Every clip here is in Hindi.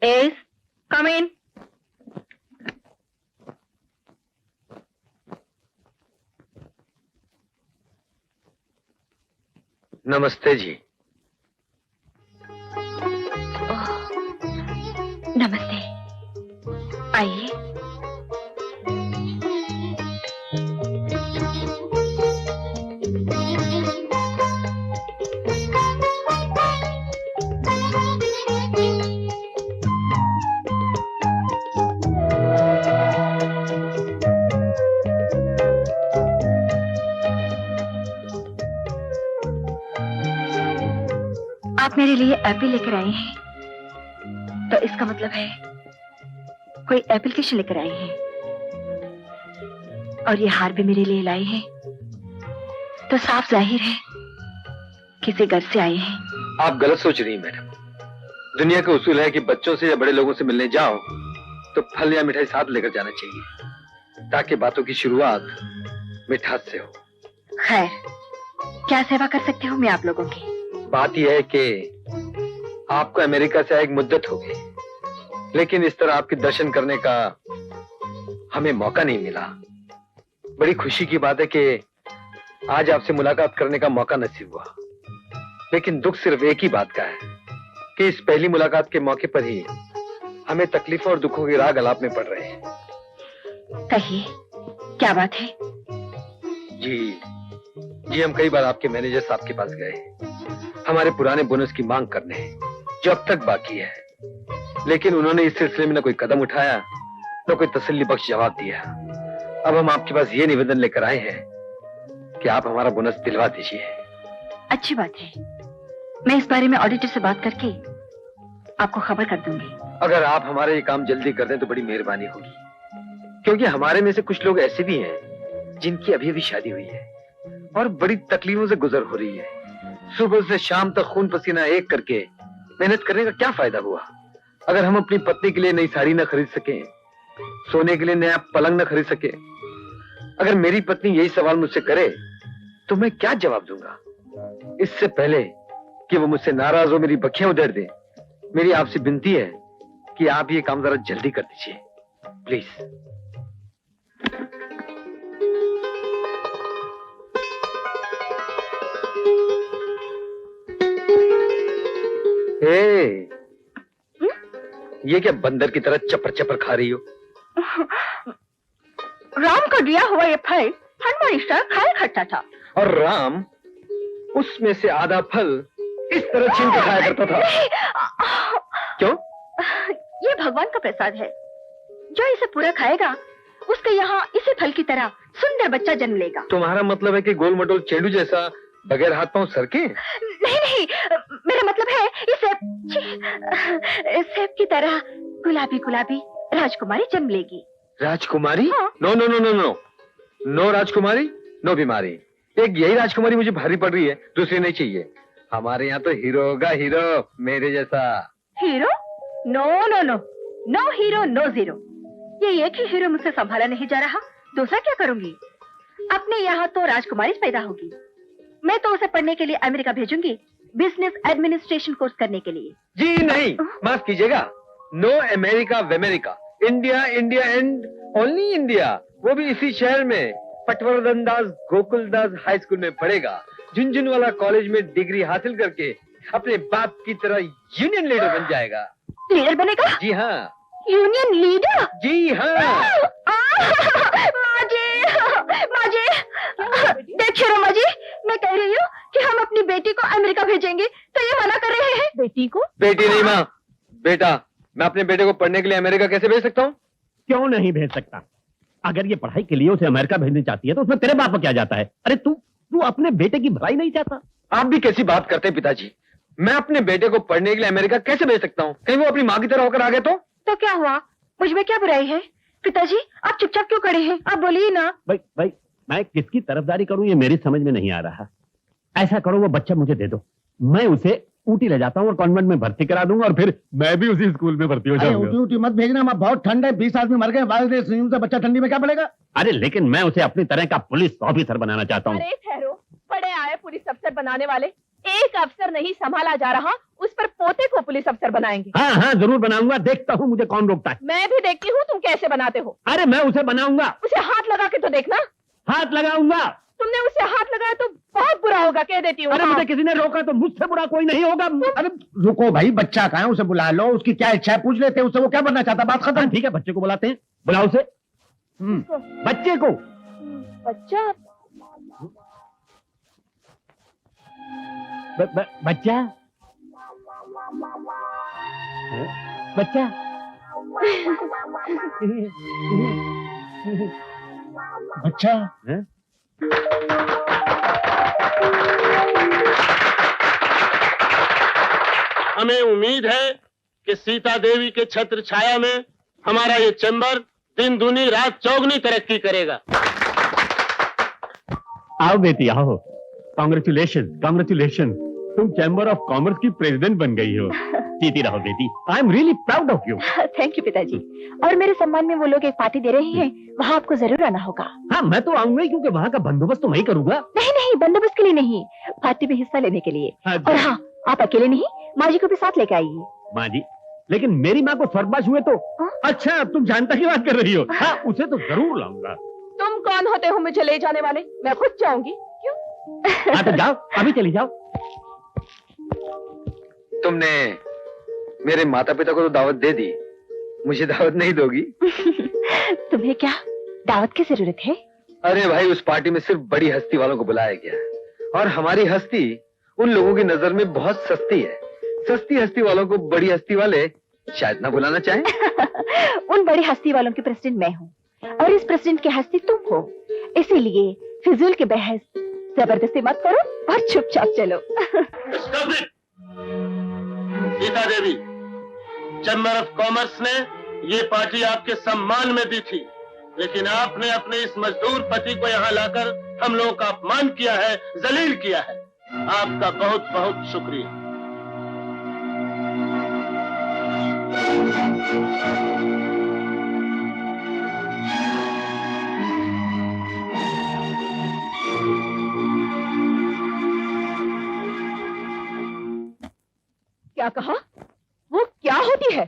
Yes, come in. नमस्ते जी। नमस्ते, आइए। आप मेरे लिए एप्पल लेकर आए हैं, तो इसका मतलब है कोई एप्लीकेशन लेकर आए हैं, और ये हार भी मेरे लिए लाए हैं, तो साफ जाहिर है किसी घर से आए हैं। आप गलत सोच रही हैं मैडम। दुनिया का उसूल है कि बच्चों से या बड़े लोगों से मिलने जाओ तो फल या मिठाई साथ लेकर जाना चाहिए, ताकि बातों की शुरुआत मिठास से हो। खैर, क्या सेवा कर सकती हूँ मैं आप लोगों की? बात यह है कि आपको अमेरिका से आए एक मुद्दत हो गई, लेकिन इस तरह आपके दर्शन करने का हमें मौका नहीं मिला। बड़ी खुशी की बात है कि आज आपसे मुलाकात करने का मौका नसीब हुआ, लेकिन दुख सिर्फ एक ही बात का है कि इस पहली मुलाकात के मौके पर ही हमें तकलीफों और दुखों के राग अलाप में पड़ रहे हैं। कहिए, क्या बात है? जी, हम कई बार आपके मैनेजर साहब के पास गए, हमारे पुराने बोनस की मांग करने, जो अब तक बाकी है, लेकिन उन्होंने इस सिलसिले में न कोई कदम उठाया, न कोई तसल्ली बख्श जवाब दिया। अब हम आपके पास ये निवेदन लेकर आए हैं कि आप हमारा बोनस दिलवा दीजिए। अच्छी बात है, मैं इस बारे में ऑडिटर से बात करके आपको खबर कर दूंगी। अगर आप हमारा ये काम जल्दी कर दें तो बड़ी मेहरबानी होगी, क्योंकि हमारे में से कुछ लोग ऐसे भी हैं जिनकी अभी अभी शादी हुई है और बड़ी तकलीफों से गुजर हो रही है। सुबह से शाम तक खून पसीना एक करके मेहनत करने का क्या फायदा हुआ, अगर हम अपनी पत्नी के लिए नई साड़ी न खरीद सके, सोने के लिए नया पलंग न खरीद सके। अगर मेरी पत्नी यही सवाल मुझसे करे तो मैं क्या जवाब दूंगा? इससे पहले कि वो मुझसे नाराज हो, मेरी बखियां उधेड़ दे, मेरी आपसे विनती है कि आप ये काम जरा जल्दी कर दीजिए, प्लीज। ये क्या बंदर की तरह चपर चपर खा रही हो? राम को दिया हुआ ये फल हनुमान स्टार खाया करता था, और राम उसमें से आधा फल इस तरह छीन के खाया करता था। क्यों? ये भगवान का प्रसाद है, जो इसे पूरा खाएगा उसके यहाँ इसी फल की तरह सुंदर बच्चा जन्म लेगा। तुम्हारा मतलब है कि गोल मटोल चेंडू जैसा बगैर हाथ पांव सर के? नहीं, मेरा मतलब है इसे सेब की तरह गुलाबी गुलाबी राजकुमारी जन्म लेगी। राजकुमारी? हाँ। No no no no no no राजकुमारी, नो बीमारी। एक यही राजकुमारी मुझे भारी पड़ रही है, दूसरी नहीं चाहिए। हमारे यहाँ तो हीरो होगा, हीरो, मेरे जैसा। Hero? No no no no hero no zero. ये एक ही हीरो मुझसे संभाला नहीं जा रहा, दूसरा क्या करूंगी? अपने यहाँ तो राजकुमारी पैदा होगी, मैं तो उसे पढ़ने के लिए अमेरिका भेजूंगी, बिजनेस एडमिनिस्ट्रेशन कोर्स करने के लिए। जी नहीं, माफ कीजिएगा, नो अमेरिका वेमेरिका, India India and only India, वो भी इसी शहर में पटवर्धन दास गोकुलदास हाई स्कूल में पढ़ेगा। झुंझुनवाला कॉलेज में डिग्री हासिल करके अपने बाप की तरह यूनियन लीडर बन जाएगा। लीडर बनेगा? जी हाँ। Union leader? जी हाँ। माजी, देखिए रमा जी, मैं कह रही हूँ कि हम अपनी बेटी को अमेरिका भेजेंगे, तो ये मना कर रहे हैं। बेटी को? बेटी नहीं माँ, बेटा। मैं अपने बेटे को पढ़ने के लिए अमेरिका कैसे भेज सकता हूँ? क्यों नहीं भेज सकता? अगर ये पढ़ाई के लिए उसे अमेरिका भेजनी चाहती है तो उसमें तेरे बाप को क्या जाता है? अरे तू अपने बेटे की भलाई नहीं चाहता? आप भी कैसी बात करते हैं पिताजी? मैं अपने बेटे को पढ़ने के लिए अमेरिका कैसे भेज सकता हूँ? कहीं वो अपनी माँ की तरह होकर आ गए तो क्या हुआ? मुझ में क्या बुराई है? पिताजी, आप चुपचाप क्यों खड़े हैं? आप बोलिए ना। भाई मैं किसकी तरफदारी करूं ये मेरी समझ में नहीं आ रहा। ऐसा करो, वो बच्चा मुझे दे दो, मैं उसे ऊटी ले जाता हूँ और कॉन्वेंट में भर्ती करा दूंगा, और फिर मैं भी उसी स्कूल में भर्ती हो जाऊंगा। ऊटी मत भेजना, मैं बहुत ठंड है, 20 आदमी मर गए, बारिश से बच्चा ठंडी में क्या पड़ेगा? अरे लेकिन मैं उसे अपनी तरह का पुलिस ऑफिसर बनाना चाहता हूँ। अरे ठहरो, बड़े आए पुलिस अफसर बनाने वाले, एक अफसर नहीं संभाला जा रहा, उस पर पोते को पुलिस अफसर बनाएंगे। हाँ हाँ जरूर बनाऊंगा, देखता हूँ मुझे कौन रोकता है। मैं भी देखती हूँ तुम कैसे बनाते हो। अरे मैं उसे बनाऊंगा। उसे हाथ लगा के तो देखना। हाथ लगाऊंगा। तुमने उसे हाथ लगाया तो बहुत बुरा होगा, कह देती हूँ। अरे हाँ। मुझे किसी ने रोका तो मुझसे बुरा कोई नहीं होगा। अरे रुको भाई, बच्चा कहाँ है, उसे बुला लो, उसकी क्या इच्छा है पूछ लेते हैं उससे, वो क्या बनना चाहता है, बात खत्म। ठीक है बच्चे को बुलाते हैं, बुलाओ उसे। बच्चे को। बच्चा बच्चा बच्चा बच्चा हैं? हमें उम्मीद है कि सीता देवी के छत्र छाया में हमारा ये चैम्बर दिन दूनी रात चौगनी तरक्की करेगा। आओ बेटी आओ, कॉन्ग्रेचुलेशन कॉन्ग्रेचुलेशन, तुम चैम्बर ऑफ कॉमर्स की प्रेसिडेंट बन गई हो। जीती रहो बेटी, I am really proud of you. Thank you पिताजी। और मेरे सम्मान में वो लोग एक पार्टी दे रहे हैं, वहाँ आपको जरूर आना होगा। हाँ मैं तो आऊंगा ही, क्योंकि वहाँ का बंदोबस्त तो मैं ही करूंगा। नहीं नहीं, बंदोबस्त के लिए नहीं, पार्टी में हिस्सा लेने के लिए। हाँ, और हाँ, आप अकेले नहीं, माँ जी को भी साथ लेके आइए। माँ जी, लेकिन मेरी माँ को स्वर्गवास हुए तो। अच्छा तुम जानता की बात कर रही हो। हाँ उसे तो जरूर लाऊंगा। तुम कौन होते हो मुझे ले जाने वाले? मैं खुद जाऊंगी। क्यों? हाँ तो जाओ, अभी चली जाओ। तुमने मेरे माता पिता को तो दावत दे दी, मुझे दावत नहीं दोगी? तुम्हें क्या दावत की जरूरत है? अरे भाई, उस पार्टी में सिर्फ बड़ी हस्ती वालों को बुलाया गया है, और हमारी हस्ती उन लोगों की नजर में बहुत सस्ती है। सस्ती हस्ती वालों को बड़ी हस्ती वाले शायद ना बुलाना चाहें। उन बड़ी हस्ती वालों की प्रेसिडेंट मैं हूँ, और इस प्रेसिडेंट की हस्ती तुम हो। इसीलिए फिजूल के बहस जबरदस्ती मत करो और चुपचाप चलो। Sita Devi, chamber of commerce ने ये पार्टी आपके सम्मान में दी थी, लेकिन आपने अपने इस मजदूर पति को यहाँ लाकर हम लोगों का अपमान किया है, जलील किया है। आपका बहुत बहुत शुक्रिया। क्या कहा? वो क्या होती है?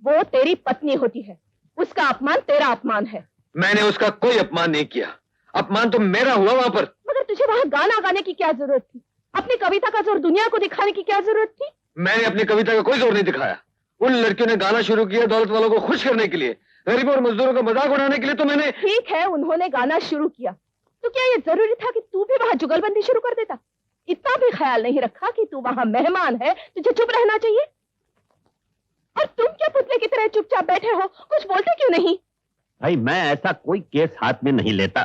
वो तेरी पत्नी होती है, उसका अपमान तेरा अपमान है। मैंने उसका कोई अपमान नहीं किया, अपमान तो मेरा हुआ वहाँ पर। मगर तुझे वहाँ गाना गाने की क्या जरूरत थी? अपनी कविता का जोर दुनिया को दिखाने की क्या जरूरत थी? मैंने अपनी कविता का कोई जोर नहीं दिखाया। उन लड़कियों ने गाना शुरू किया दौलत वालों को खुश करने के लिए, गरीबों और मजदूरों का मजाक उड़ाने के लिए। तो मैंने। ठीक है, उन्होंने गाना शुरू किया, तो क्या ये जरूरी था कि तू भी वहाँ जुगलबंदी शुरू कर देता? इतना भी ख्याल नहीं रखा कि तू वहाँ मेहमान है, तुझे चुप रहना चाहिए? और तुम क्या पुतले की तरह चुपचाप बैठे हो, कुछ बोलते क्यों नहीं? भाई मैं ऐसा कोई केस हाथ में नहीं लेता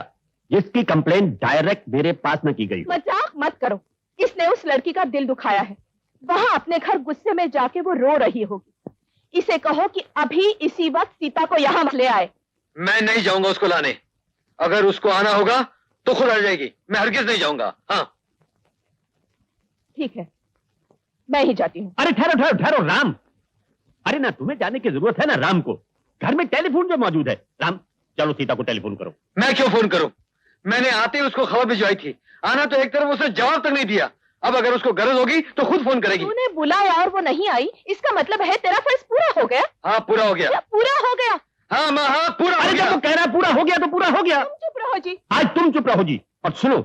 जिसकी कंप्लेंट डायरेक्ट मेरे पास न की गई। मजाक मत करो, इसने उस लड़की का दिल दुखाया है। वहाँ अपने घर गुस्से में जाके वो रो रही होगी। इसे कहो कि अभी इसी वक्त सीता को यहाँ ले आए। मैं नहीं जाऊंगा उसको लाने। अगर उसको आना होगा तो खुद आ जाएगी, मैं हरगिज नहीं जाऊंगा। हाँ ठीक है, मैं ही जाती हूँ। अरे ठहरो ठहरो ठहरो राम, अरे ना तुम्हें जाने की जरूरत है ना राम को, घर में टेलीफोन जो मौजूद है। राम चलो सीता को टेलीफोन करो। मैं क्यों फोन करूं? मैंने आते ही उसको खबर भिजवाई थी, आना तो एक तरफ, उसने जवाब तक नहीं दिया। अब अगर उसको गरज होगी तो खुद फोन करेगी। तूने बुलाया और वो नहीं आई, इसका मतलब है तेरा फर्ज पूरा हो गया। हाँ पूरा हो गया। क्या पूरा हो गया? हाँ माँ, हाँ पूरा हो अरे गया। जब तो कह रहा है पूरा हो गया तो पूरा हो गया। तुम चुप रहो जी। आज तुम चुप रहो जी। और सुनो,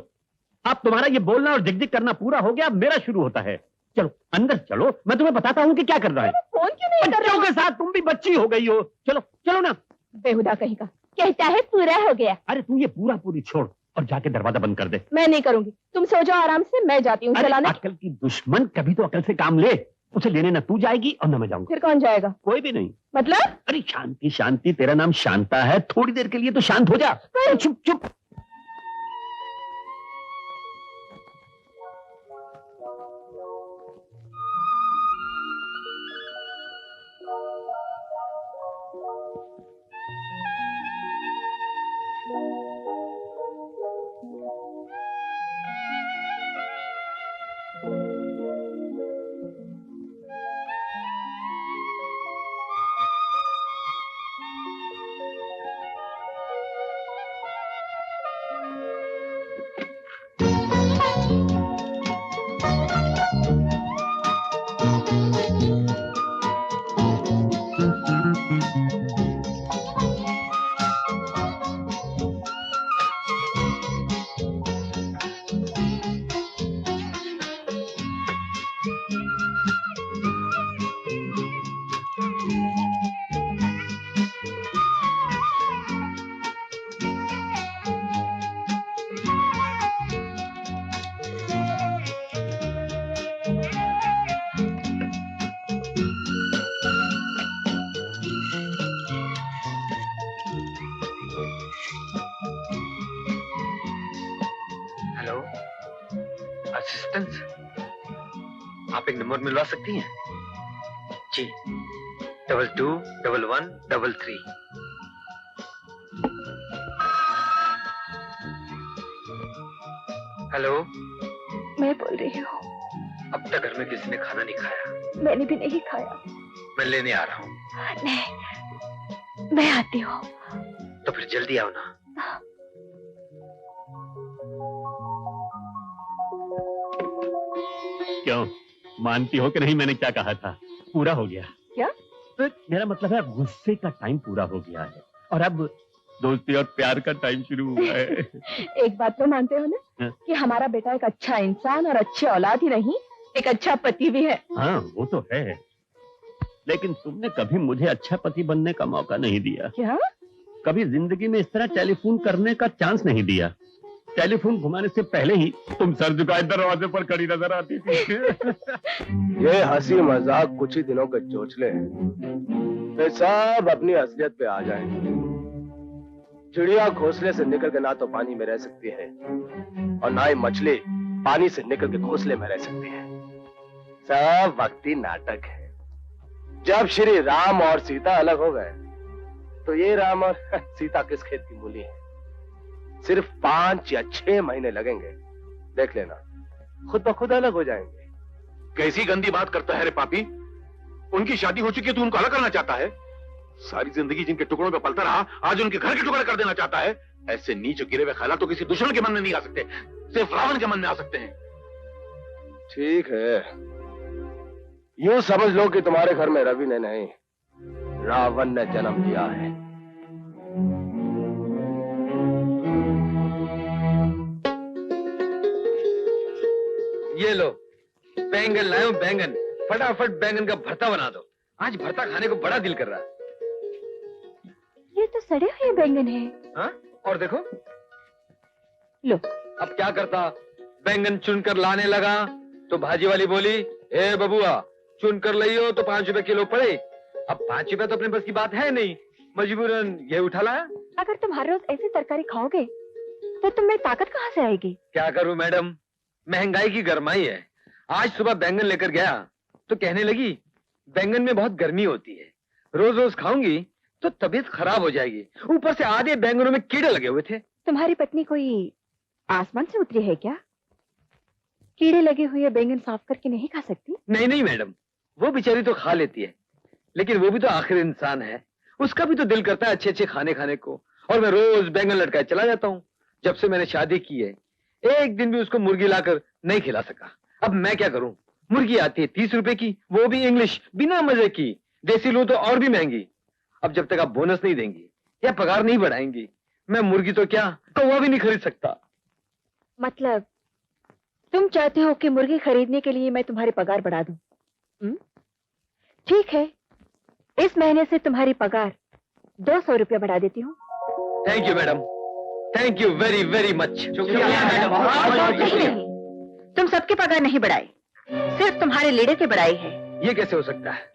अब तुम्हारा ये बोलना और जिगजिग करना पूरा हो गया, अब मेरा शुरू होता है। चलो अंदर चलो, मैं तुम्हें बताता हूँ कि क्या करना है। फोन क्यों नहीं कर बच्चों रहे के साथ तुम भी बच्ची हो गई हो। चलो चलो ना। बेहुदा कहीं का, कहता है पूरा हो गया। अरे तू ये पूरा पूरी छोड़ और जाके दरवाजा बंद कर दे। मैं नहीं करूंगी, तुम सो जाओ आराम से, मैं जाती हूँ अरे चलाने। अकल की दुश्मन, कभी तो अकल से काम ले। उसे लेने ना तू जाएगी और ना मैं जाऊंगा। फिर कौन जाएगा? कोई भी नहीं। मतलब? अरे शांति शांति, तेरा नाम शांता है, थोड़ी देर के लिए तो शांत हो जा। चुप चुप। रेफरेंस? आप एक नंबर मिलवा सकती हैं? जी, 221133। हेलो, मैं बोल रही हूँ। अब तक घर में किसी ने खाना नहीं खाया। मैंने भी नहीं खाया। मैं लेने आ रहा हूँ। नहीं, मैं आती हूँ। तो फिर जल्दी आओ ना। क्यों, मानती हो कि नहीं? मैंने क्या कहा था, पूरा हो गया। क्या? तो मेरा मतलब है गुस्से का टाइम पूरा हो गया है और अब दोस्ती और प्यार का टाइम शुरू हुआ है। एक बात तो मानते हो ना हाँ? कि हमारा बेटा एक अच्छा इंसान और अच्छी औलाद ही नहीं, एक अच्छा पति भी है। हाँ, वो तो है, लेकिन तुमने कभी मुझे अच्छा पति बनने का मौका नहीं दिया। क्या? कभी जिंदगी में इस तरह टेलीफोन करने का चांस नहीं दिया। टेलीफोन घुमाने से पहले ही तुम सर झुकाए दरवाजे पर खड़ी नजर आती थी। ये हंसी मजाक कुछ ही दिनों के चोचले हैं, फिर सब अपनी असलियत पे आ जाएंगे। चिड़िया घोंसले से निकल के ना तो पानी में रह सकती है और ना ही मछली पानी से निकल के घोंसले में रह सकती है। सब वक्ती नाटक है। जब श्री राम और सीता अलग हो गए तो ये राम और सीता किस खेत की मूली है। सिर्फ 5 या 6 महीने लगेंगे, देख लेना, खुद ब खुद अलग हो जाएंगे। कैसी गंदी बात करता है रे पापी। उनकी शादी हो चुकी है, तू उनको अलग करना चाहता है? सारी जिंदगी जिनके टुकड़ों पे पलता रहा, आज उनके घर के टुकड़े कर देना चाहता है। ऐसे नीच गिरे हुए ख्याल तो किसी दुश्मन के मन में नहीं आ सकते, सिर्फ रावण के मन में आ सकते हैं। ठीक है, यूं समझ लो कि तुम्हारे घर में रवि ने नहीं, रावण ने जन्म लिया है। ये लो, बैंगन लायो, बैंगन। फटाफट बैंगन का भरता बना दो। आज भरता खाने को बड़ा दिल कर रहा है। ये तो सड़े हुए बैंगन है। हाँ? और देखो, लो। अब क्या करता? बैंगन चुनकर लाने लगा तो भाजी वाली बोली, ए बबुआ, चुनकर लाइयो तो 5 रुपए किलो पड़े। अब 5 रुपए तो अपने बस की बात है नहीं, मजबूरन ये उठा लाया। अगर तुम हर रोज ऐसी तरकारी खाओगे तो तुम्हें ताकत कहाँ से आएगी? क्या करूं मैडम, महंगाई की गरमाई है। आज सुबह बैंगन लेकर गया तो कहने लगी, बैंगन में बहुत गर्मी होती है, रोज रोज खाऊंगी तो तबीयत खराब हो जाएगी। ऊपर से आधे बैंगनों में कीड़े लगे हुए थे। तुम्हारी पत्नी कोई आसमान से उतरी है क्या? कीड़े लगे हुए बैंगन साफ करके नहीं खा सकती? नहीं नहीं मैडम, वो बेचारी तो खा लेती है, लेकिन वो भी तो आखिर इंसान है। उसका भी तो दिल करता है अच्छे अच्छे खाने खाने को, और मैं रोज बैंगन लटकाए चला जाता हूँ। जब से मैंने शादी की है, एक दिन भी उसको मुर्गी लाकर नहीं खिला सका। अब मैं क्या करूं? मुर्गी आती है 30 रुपए की, वो भी इंग्लिश, बिना मजे की। देसी लूं तो और भी महंगी। अब जब तक आप बोनस नहीं देंगी या पगार नहीं बढ़ाएंगी, मैं मुर्गी तो क्या कौवा भी नहीं खरीद सकता। मतलब तुम चाहते हो कि मुर्गी खरीदने के लिए मैं तुम्हारी पगार बढ़ा दूं? ठीक है, इस महीने से तुम्हारी पगार 200 रुपया बढ़ा देती हूँ। Thank you madam, thank you very very much. नहीं, तुम सबके पगार नहीं बढ़ाए, सिर्फ तुम्हारे लीडर के बढ़ाई है। ये कैसे हो सकता है?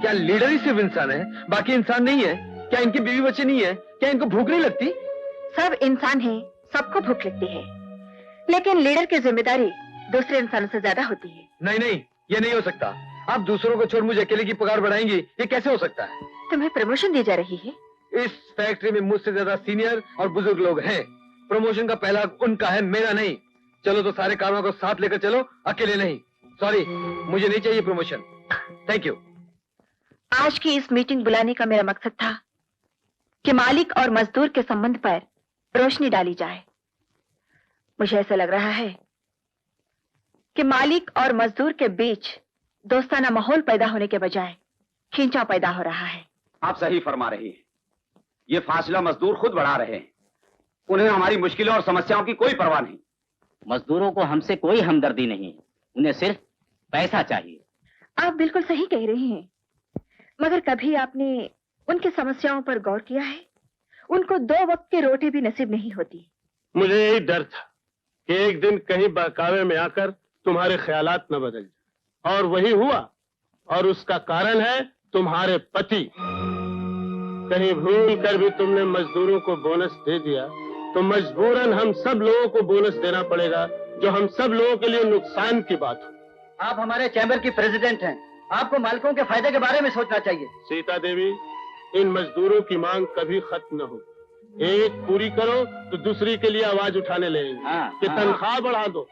क्या लीडर ही सिर्फ इंसान है, बाकी इंसान नहीं है? क्या इनके बीवी बच्चे नहीं है? क्या इनको भूख नहीं लगती? सब इंसान हैं, सबको भूख लगती है, लेकिन लीडर की जिम्मेदारी दूसरे इंसानों से ज्यादा होती है। नहीं नहीं, ये नहीं हो सकता। आप दूसरों को छोड़ मुझे अकेले की पगार बढ़ाएंगी, ये कैसे हो सकता है? तुम्हें प्रमोशन दी जा रही है। इस फैक्ट्री में मुझसे ज्यादा सीनियर और बुजुर्ग लोग हैं। प्रमोशन का पहला हक उनका है, मेरा नहीं। चलो तो सारे कामों को साथ लेकर चलो, अकेले नहीं। सॉरी, मुझे नहीं चाहिए प्रमोशन। Thank you. आज की इस मीटिंग बुलाने का मेरा मकसद था कि मालिक और मजदूर के संबंध पर रोशनी डाली जाए। मुझे ऐसा लग रहा है कि मालिक और मजदूर के बीच दोस्ताना माहौल पैदा होने के बजाय खींचा पैदा हो रहा है। आप सही फरमा रही हैं। ये फासला मजदूर खुद बढ़ा रहे हैं। उन्हें हमारी मुश्किलों और समस्याओं की कोई परवाह नहीं। मजदूरों को हमसे कोई हमदर्दी नहीं, उन्हें सिर्फ पैसा चाहिए। आप बिल्कुल सही कह रही हैं, मगर कभी आपने उनकी समस्याओं पर गौर किया है? उनको 2 वक्त की रोटी भी नसीब नहीं होती। मुझे यही डर था कि एक दिन कहीं बहकावे में आकर तुम्हारे ख्यालात न बदल जाए, और वही हुआ। और उसका कारण है तुम्हारे पति। कहीं भूल कर भी तुमने मजदूरों को बोनस दे दिया तो मजबूरन हम सब लोगों को बोनस देना पड़ेगा, जो हम सब लोगों के लिए नुकसान की बात हो। आप हमारे चैम्बर की प्रेसिडेंट हैं, आपको मालिकों के फायदे के बारे में सोचना चाहिए। सीता देवी, इन मजदूरों की मांग कभी खत्म न हो। एक पूरी करो तो दूसरी के लिए आवाज उठाने लगेंगे कि तनख्वाह बढ़ा दो।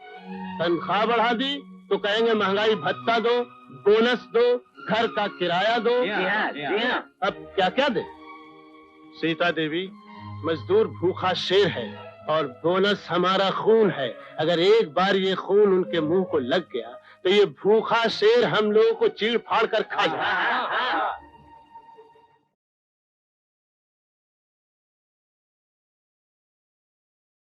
तनख्वाह बढ़ा दी तो कहेंगे महंगाई भत्ता दो, बोनस दो, घर का किराया दो। अब क्या क्या दे? सीता देवी, मजदूर भूखा शेर है और बोनस हमारा खून है। अगर एक बार ये खून उनके मुंह को लग गया तो ये भूखा शेर हम लोगों को चीड़ फाड़ कर खा जाए।